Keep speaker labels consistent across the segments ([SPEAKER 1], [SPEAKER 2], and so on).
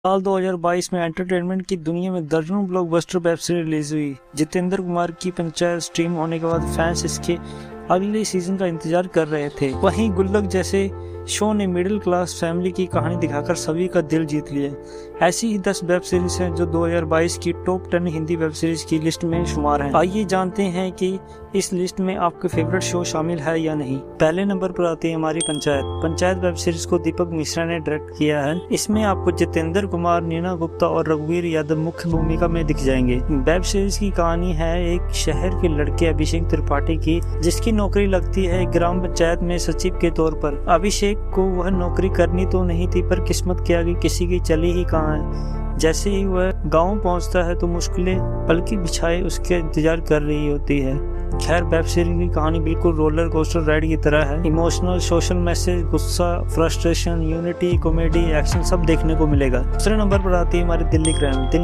[SPEAKER 1] साल 2022 में एंटरटेनमेंट की दुनिया में दर्जनों ब्लॉकबस्टर वेब सीरीज रिलीज हुई। जितेंद्र कुमार की पंचायत स्ट्रीम होने के बाद फैंस इसके अगले सीजन का इंतजार कर रहे थे। वहीं गुल्लक जैसे शो ने मिडिल क्लास फैमिली की कहानी दिखाकर सभी का दिल जीत लिया। ऐसी ही 10 वेब सीरीज हैं जो 2022 की टॉप 10 हिंदी वेब सीरीज की लिस्ट में शुमार हैं। आइए जानते हैं कि इस लिस्ट में आपके फेवरेट शो शामिल है या नहीं। पहले नंबर पर आती है हमारी पंचायत वेब सीरीज को दीपक मिश्रा ने डायरेक्ट किया है। इसमें आपको जितेंद्र कुमार, नीना गुप्ता और रघुवीर यादव मुख्य भूमिका में दिख जाएंगे। वेब सीरीज की कहानी है एक शहर के लड़के अभिषेक त्रिपाठी की, जिसकी नौकरी लगती है ग्राम पंचायत में सचिव के तौर पर। अभिषेक को वह नौकरी करनी तो नहीं थी, पर किस्मत के आगे किसी की चली ही कहाँ है। जैसे ही वह गांव पहुंचता है तो मुश्किलें पलकी बिछाए उसके इंतजार कर रही होती है। खैर, वेब सीरीज की कहानी बिल्कुल रोलर कोस्टर राइड की तरह है। इमोशनल, सोशल मैसेज, गुस्सा, फ्रस्ट्रेशन, यूनिटी, कॉमेडी, एक्शन सब देखने को मिलेगा। दूसरे नंबर पर आती है हमारी दिल्ली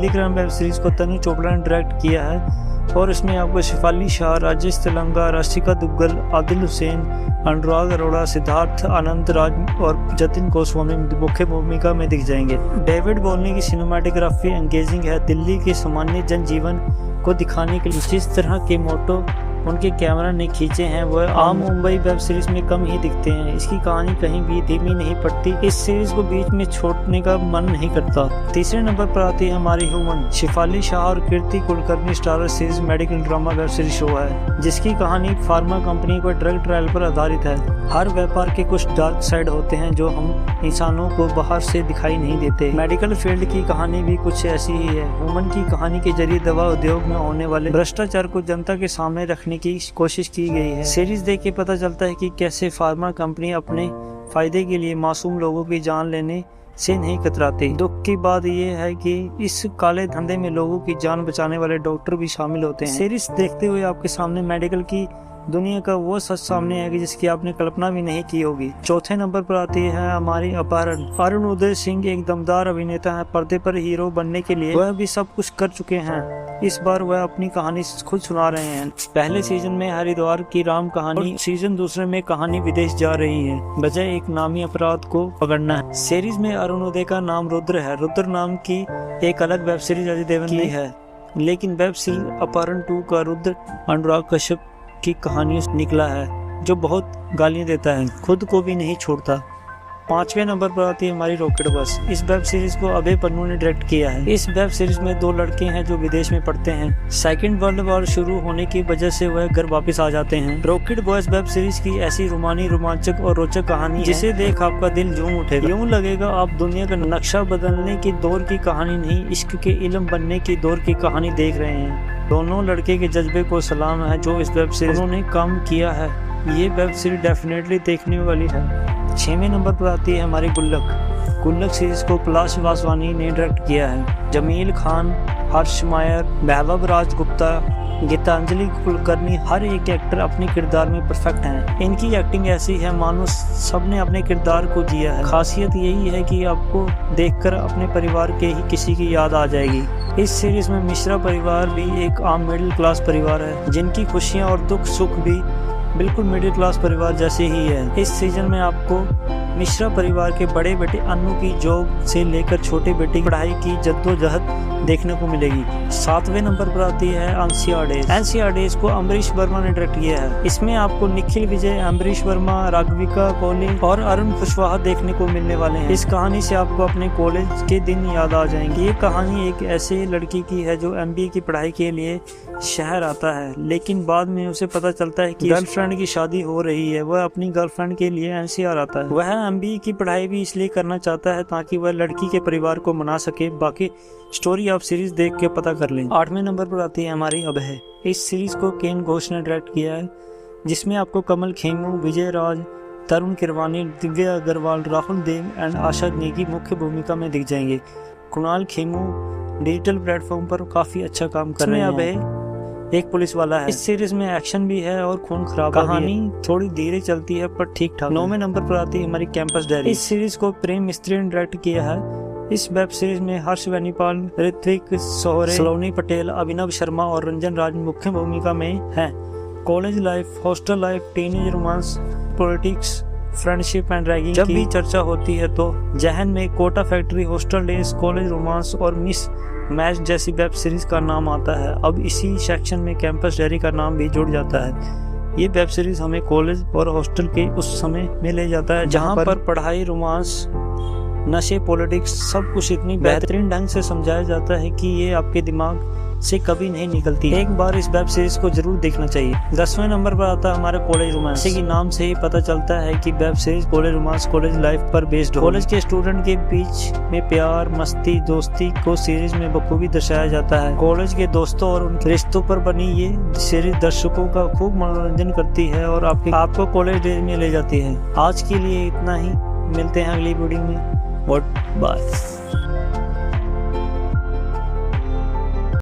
[SPEAKER 1] क्राइम वेब सीरीज को तनु चोपड़ा ने डायरेक्ट किया है और इसमें आपको शेफाली शाह, राजेश तेलंगा, राशिका दुग्गल, आदिल हुसैन, अनुराग अरोड़ा, सिद्धार्थ आनंद राज और जतिन गोस्वामी मुख्य भूमिका में दिख जाएंगे। डेविड बोलने की सिनेमाटोग्राफी एंगेजिंग है। दिल्ली के सामान्य जनजीवन को दिखाने के लिए जिस तरह के मोटो उनके कैमरा ने खींचे हैं वह आम मुंबई वेब सीरीज में कम ही दिखते हैं। इसकी कहानी कहीं भी धीमी नहीं पड़ती। इस सीरीज को बीच में छोड़ने का मन नहीं करता। तीसरे नंबर पर आती है हमारी ह्यूमन। शेफाली शाह और Kirti Kulkarni starrer series medical drama web series show है, जिसकी कहानी फार्मा कंपनी को ड्रग ट्रायल पर आधारित है। हर व्यापार के कुछ डार्क साइड होते हैं जो हम इंसानों को बाहर से दिखाई नहीं देते। मेडिकल फील्ड की कहानी भी कुछ ऐसी ही है। ह्यूमन की कहानी के जरिए दवा उद्योग में होने वाले भ्रष्टाचार को जनता के सामने रखने की कोशिश की गई है। सीरीज देख के पता चलता है कि कैसे फार्मा कंपनी अपने फायदे के लिए मासूम लोगों की जान लेने से नहीं कतराते। दुख की बात यह है कि इस काले धंधे में लोगों की जान बचाने वाले डॉक्टर भी शामिल होते हैं। सीरीज देखते हुए आपके सामने मेडिकल की दुनिया का वो सच सामने है कि जिसकी आपने कल्पना भी नहीं की होगी। चौथे नंबर पर आती है हमारी अपहरण। अरुण उदय सिंह एक दमदार अभिनेता है। पर्दे पर हीरो बनने के लिए वह भी सब कुछ कर चुके हैं। इस बार वह अपनी कहानी खुद सुना रहे हैं। पहले सीजन में हरिद्वार की राम कहानी, सीजन दूसरे में कहानी विदेश जा रही है, वजह एक नामी अपराध को पकड़ना है। सीरीज में अरुण उदय का नाम रुद्र है। रुद्र नाम की एक अलग वेब सीरीज अजय देवगन की है, लेकिन वेब सीरीज अपहरण 2 का रुद्र अनुराग कश्यप की कहानी निकला है, जो बहुत गालियां देता है, खुद को भी नहीं छोड़ता। 5वें नंबर पर आती है हमारी रॉकेट बस। इस वेब सीरीज को अभय पन्नू ने डायरेक्ट किया है। इस वेब सीरीज में 2 लड़के हैं जो विदेश में पढ़ते हैं। सेकंड वर्ल्ड वॉर शुरू होने की वजह से वह घर वापस आ जाते हैं। रॉकेट बॉयज वेब सीरीज की ऐसी रोमानी, रोमांचक और रोचक कहानी जिसे देख आपका दिल झूम उठेगा। यूं लगेगा आप दुनिया का नक्शा बदलने की दौर की कहानी नहीं, इश्क के इल्म बनने की दौर की कहानी देख रहे हैं। दोनों लड़के के जज्बे को सलाम है जो इस वेब सीरीज उन्होंने काम किया है। ये वेब सीरीज डेफिनेटली देखने वाली है। 6वें नंबर पर आती है हमारी गुल्लक सीरीज को पलाश वासवानी ने डायरेक्ट किया है। जमील खान, हर्ष मायर, वैभव राजगुप्ता, गीतांजलि कुलकर्णी, हर एक एक्टर अपने किरदार में परफेक्ट हैं। इनकी एक्टिंग ऐसी है मानो सबने अपने किरदार को जिया है। खासियत यही है कि आपको देखकर अपने परिवार के ही किसी की याद आ जाएगी। इस सीरीज में मिश्रा परिवार भी एक आम मिडिल क्लास परिवार है, जिनकी खुशियां और दुख सुख भी बिल्कुल मिडिल क्लास परिवार जैसे ही है। इस सीजन में आपको मिश्रा परिवार के बड़े बेटे अन्नू की जॉब से लेकर छोटे बेटे की पढ़ाई की जद्दोजहद देखने को मिलेगी। 7वें नंबर पर आती है एनसीआर डेज को अमरीश वर्मा ने डायरेक्ट किया है। इसमें आपको निखिल विजय, अमरीश वर्मा, राघविका कौलिन और अरुण कुशवाहा देखने को मिलने वाले हैं। इस कहानी से आपको अपने कॉलेज के दिन याद आ जाएंगे। ये कहानी एक ऐसे लड़की की है जो MBA की पढ़ाई के लिए शहर आता है, लेकिन बाद में उसे पता चलता है कि गर्लफ्रेंड की शादी हो रही है। वह अपनी गर्लफ्रेंड के लिए NCR आता है। वह MBA की पढ़ाई भी इसलिए करना चाहता है ताकि वह लड़की के परिवार को मना सके। बाकी स्टोरी आप सीरीज देख के पता कर लें। 8वें नंबर पर आती है हमारी अभय। इस सीरीज को केन घोष ने डायरेक्ट किया है, जिसमें आपको कमल खेमू, विजय राज, तरुण किरवानी, दिव्या अग्रवाल, राहुल देव एंड आशा नेगी मुख्य भूमिका में दिख जाएंगे। कुणाल खेमू डिजिटल प्लेटफॉर्म पर काफी अच्छा काम कर रहे हैं। अभय एक पुलिस वाला है। इस सीरीज में एक्शन भी है और खून खराब कहानी थोड़ी धीरे चलती है पर ठीक ठाक। 9वें नंबर पर आती है हमारी कैंपस डायरी। इस सीरीज को प्रेम मिस्त्री ने डायरेक्ट किया है। इस वेब सीरीज में हर्ष बेनीपाल, ऋत्विक सोहरे, सलोनी पटेल, अभिनव शर्मा और रंजन राज मुख्य भूमिका में हैं। College life, hostel life, teenage romance, politics, friendship and ragging जब भी चर्चा होती है तो जहन में Kota factory, hostel days, college romance और मिस मैच जैसी वेब सीरीज का नाम आता है। अब इसी सेक्शन में कैंपस डायरी का नाम भी जुड़ जाता है। ये वेब सीरीज हमें कॉलेज और हॉस्टल के उस समय में ले जाता है जहाँ पर पढ़ाई, रोमांस, नशे, पॉलिटिक्स सब कुछ इतनी बेहतरीन ढंग से समझाया जाता है कि ये आपके दिमाग से कभी नहीं निकलती। एक बार इस वेब सीरीज को जरूर देखना चाहिए। 10वें नंबर पर आता है हमारा कॉलेज रोमांस। जैसे कि नाम से ही पता चलता है कि web series college romance college life पर बेस्ड है। कॉलेज के स्टूडेंट के बीच में प्यार, मस्ती, दोस्ती को सीरीज में बखूबी दर्शाया जाता है। कॉलेज के दोस्तों और उनके रिश्तों पर बनी ये सीरीज दर्शकों का खूब मनोरंजन करती है और आपको कॉलेज डेज में ले जाती है। आज के लिए इतना ही, मिलते हैं अगली वीडियो में। बाय।